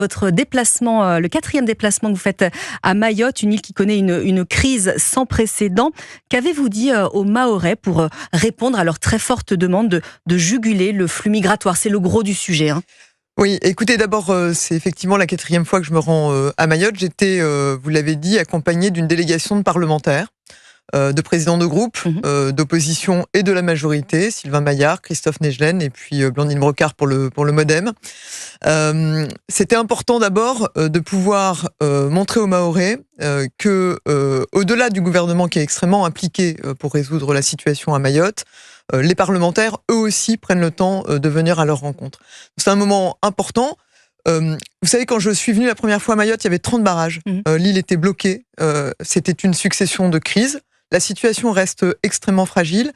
Votre déplacement, le 4e déplacement que vous faites à Mayotte, une île qui connaît une crise sans précédent. Qu'avez-vous dit aux Mahorais pour répondre à leur très forte demande de juguler le flux migratoire? C'est le gros du sujet. Oui, écoutez, d'abord, c'est effectivement la 4e fois que je me rends à Mayotte. J'étais, vous l'avez dit, accompagnée d'une délégation de parlementaires, de présidents de groupe, d'opposition et de la majorité, Sylvain Maillard, Christophe Negelen et puis Blandine Brocard pour le MoDem. C'était important d'abord de pouvoir montrer aux Mahorais que, au-delà du gouvernement qui est extrêmement impliqué pour résoudre la situation à Mayotte, les parlementaires, eux aussi, prennent le temps de venir à leur rencontre. C'est un moment important. Vous savez, quand je suis venue la première fois à Mayotte, il y avait 30 barrages. L'île était bloquée. C'était une succession de crises. La situation reste extrêmement fragile.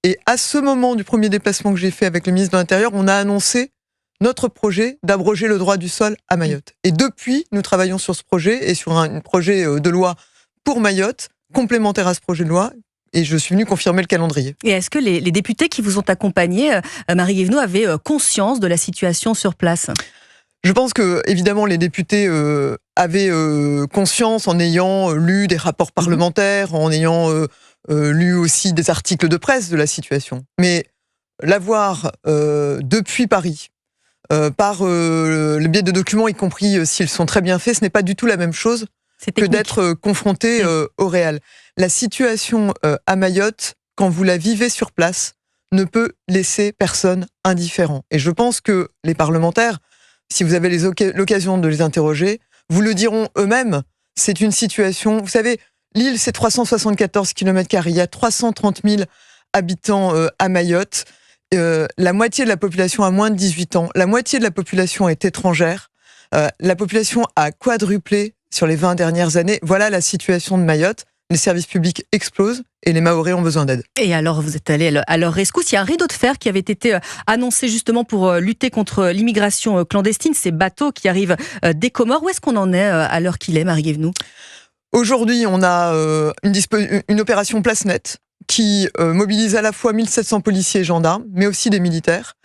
Et à ce moment du premier déplacement que j'ai fait avec le ministre de l'Intérieur, on a annoncé notre projet d'abroger le droit du sol à Mayotte. Et depuis, nous travaillons sur ce projet et sur un projet de loi pour Mayotte, complémentaire à ce projet de loi. Et je suis venue confirmer le calendrier. Et est-ce que les députés qui vous ont accompagné, Marie Guévenoux, avaient conscience de la situation sur place ? Je pense que, évidemment, les députés avaient conscience en ayant lu des rapports parlementaires, en ayant lu aussi des articles de presse de la situation. Mais l'avoir depuis Paris, par le biais de documents, y compris s'ils sont très bien faits, ce n'est pas du tout la même chose que d'être confronté au réel. La situation à Mayotte, quand vous la vivez sur place, ne peut laisser personne indifférent. Et je pense que les parlementaires, si vous avez l'occasion de les interroger, vous le diront eux-mêmes, c'est une situation... Vous savez, l'île, c'est 374 km², il y a 330 000 habitants à Mayotte, la moitié de la population a moins de 18 ans, la moitié de la population est étrangère, la population a quadruplé sur les 20 dernières années. Voilà la situation de Mayotte. Les services publics explosent et les Mahorais ont besoin d'aide. Et alors, vous êtes allé à leur rescousse. Il y a un rideau de fer qui avait été annoncé justement pour lutter contre l'immigration clandestine, ces bateaux qui arrivent des Comores. Où est-ce qu'on en est à l'heure qu'il est, Marie Guévenoux ? Aujourd'hui, on a une opération Place Nette qui mobilise à la fois 1700 policiers et gendarmes, mais aussi des militaires,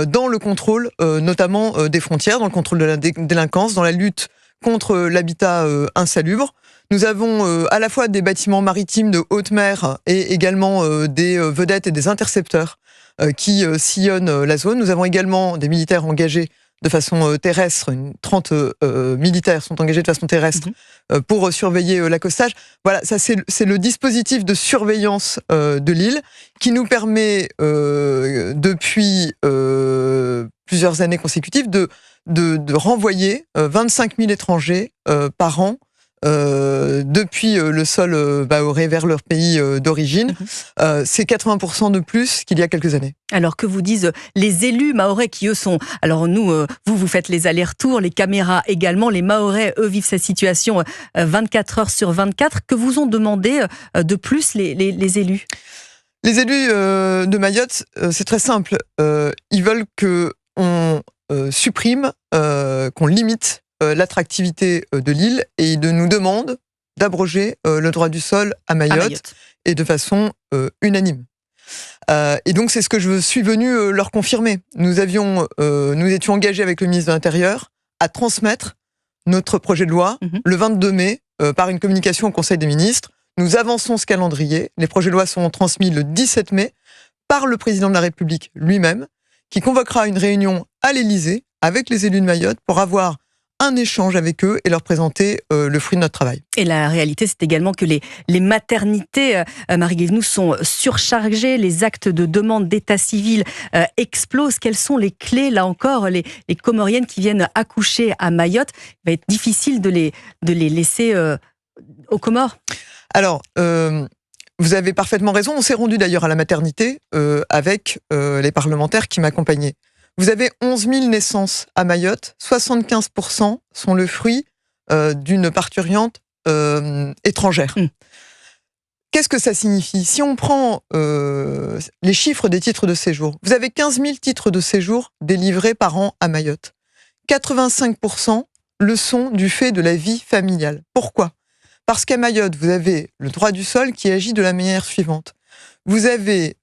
dans le contrôle notamment des frontières, dans le contrôle de la délinquance, dans la lutte contre l'habitat insalubre. Nous avons à la fois des bâtiments maritimes de haute mer et également des vedettes et des intercepteurs qui sillonnent la zone. Nous avons également des militaires engagés de façon terrestre. 30 militaires sont engagés de façon terrestre pour surveiller l'accostage. Voilà, ça c'est le dispositif de surveillance de l'île qui nous permet depuis plusieurs années consécutives de renvoyer 25 000 étrangers par an depuis le sol mahorais vers leur pays d'origine. C'est 80% de plus qu'il y a quelques années. Alors que vous disent les élus mahorais qui eux sont... Alors nous, vous faites les allers-retours, les caméras également, les Mahorais, eux, vivent cette situation 24 heures sur 24. Que vous ont demandé de plus les élus ? Les élus de Mayotte, c'est très simple. Ils veulent qu'on supprime, qu'on limite l'attractivité de l'île et ils nous demandent d'abroger le droit du sol à Mayotte. Et de façon unanime. Et donc c'est ce que je suis venu leur confirmer. Nous étions engagés avec le ministre de l'Intérieur à transmettre notre projet de loi le 22 mai par une communication au Conseil des ministres. Nous avançons ce calendrier. Les projets de loi seront transmis le 17 mai par le président de la République lui-même, qui convoquera une réunion à l'Élysée avec les élus de Mayotte pour avoir un échange avec eux et leur présenter le fruit de notre travail. Et la réalité, c'est également que les maternités, Marie Guévenoux, sont surchargées, les actes de demande d'état civil explosent. Quelles sont les clés, là encore, les Comoriennes qui viennent accoucher à Mayotte? Il va être difficile de les laisser aux Comores. Alors, vous avez parfaitement raison. On s'est rendu d'ailleurs à la maternité avec les parlementaires qui m'accompagnaient. Vous avez 11 000 naissances à Mayotte, 75% sont le fruit d'une parturiente étrangère. Qu'est-ce que ça signifie ? Si on prend les chiffres des titres de séjour, vous avez 15 000 titres de séjour délivrés par an à Mayotte. 85% le sont du fait de la vie familiale. Pourquoi ? Parce qu'à Mayotte, vous avez le droit du sol qui agit de la manière suivante. Vous avez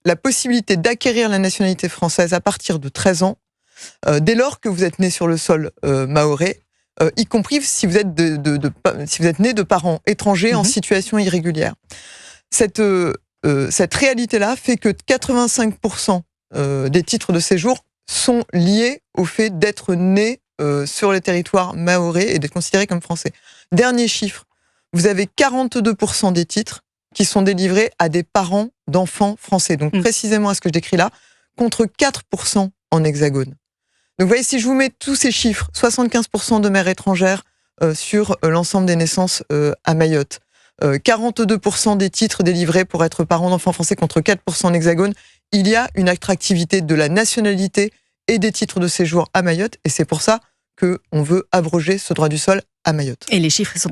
la possibilité d'acquérir la nationalité française à partir de 13 ans dès lors que vous êtes né sur le sol mahorais, y compris si vous êtes, si vous êtes né de parents étrangers en situation irrégulière. Cette réalité-là fait que 85% des titres de séjour sont liés au fait d'être né sur les territoires mahorais et d'être considérés comme français. Dernier chiffre, vous avez 42% des titres qui sont délivrés à des parents d'enfants français. Donc précisément à ce que je décris là, contre 4% en hexagone. Donc vous voyez, si je vous mets tous ces chiffres, 75% de mères étrangères sur l'ensemble des naissances à Mayotte, 42% des titres délivrés pour être parents d'enfants français contre 4% en hexagone, il y a une attractivité de la nationalité et des titres de séjour à Mayotte, et c'est pour ça qu'on veut abroger ce droit du sol à Mayotte. Et les chiffres sont